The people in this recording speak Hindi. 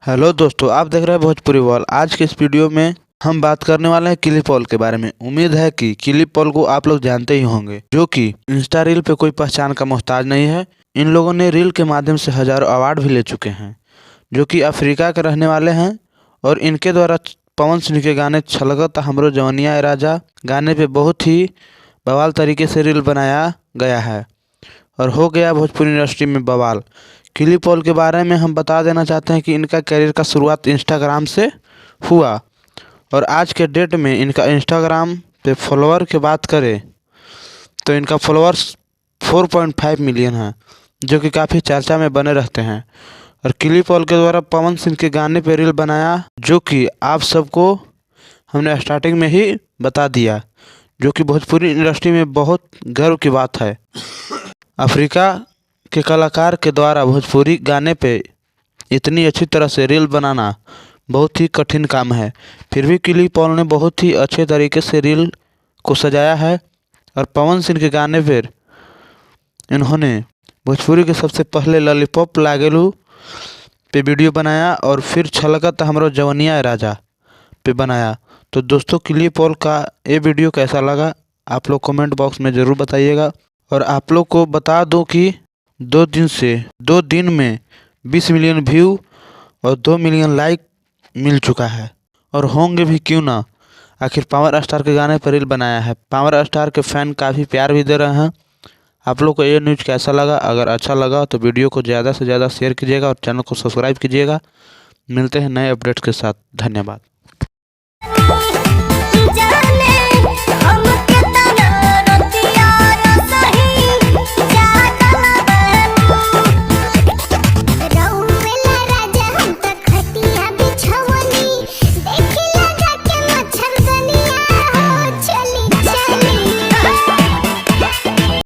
हेलो दोस्तों, आप देख रहे हैं भोजपुरी वॉल। आज के इस वीडियो में हम बात करने वाले हैं किली पॉल के बारे में। उम्मीद है कि किली पॉल को आप लोग जानते ही होंगे, जो कि इंस्टा रील पे कोई पहचान का मोहताज नहीं है। इन लोगों ने रील के माध्यम से हजारों अवार्ड भी ले चुके हैं, जो कि अफ्रीका के रहने वाले हैं। और इनके द्वारा पवन सिंह के गाने छलकता हमरो जवनिया ए राजा गाने पे बहुत ही बवाल तरीके से रील बनाया गया है और हो गया भोजपुरी इंडस्ट्री में बवाल। किली पॉल के बारे में हम बता देना चाहते हैं कि इनका करियर का शुरुआत इंस्टाग्राम से हुआ और आज के डेट में इनका इंस्टाग्राम पे फॉलोअर की बात करें तो इनका फॉलोअर्स 4.5 मिलियन है, जो कि काफ़ी चर्चा में बने रहते हैं। और किली पॉल के द्वारा पवन सिंह के गाने पे रील बनाया, जो कि आप सबको हमने स्टार्टिंग में ही बता दिया, जो कि भोजपुरी इंडस्ट्री में बहुत गर्व की बात है। अफ्रीका के कलाकार के द्वारा भोजपुरी गाने पे इतनी अच्छी तरह से रील बनाना बहुत ही कठिन काम है। फिर भी किली पॉल ने बहुत ही अच्छे तरीके से रील को सजाया है और पवन सिंह के गाने पर इन्होंने भोजपुरी के सबसे पहले लॉलीपॉप लागेलू पे वीडियो बनाया और फिर छलकत हमरो जवनिया राजा पे बनाया। तो दोस्तों, किली पॉल का ये वीडियो कैसा लगा आप लोग कमेंट बॉक्स में ज़रूर बताइएगा। और आप लोग को बता दूं कि 2 दिन में 20 मिलियन व्यू और 2 मिलियन लाइक मिल चुका है और होंगे भी क्यों ना। आखिर पावर स्टार के गाने पर रील बनाया है। पावर स्टार के फैन काफ़ी प्यार भी दे रहे हैं। आप लोग को ये न्यूज़ कैसा लगा? अगर अच्छा लगा तो वीडियो को ज़्यादा से ज़्यादा शेयर कीजिएगा और चैनल को सब्सक्राइब कीजिएगा। मिलते हैं नए अपडेट्स के साथ। धन्यवाद।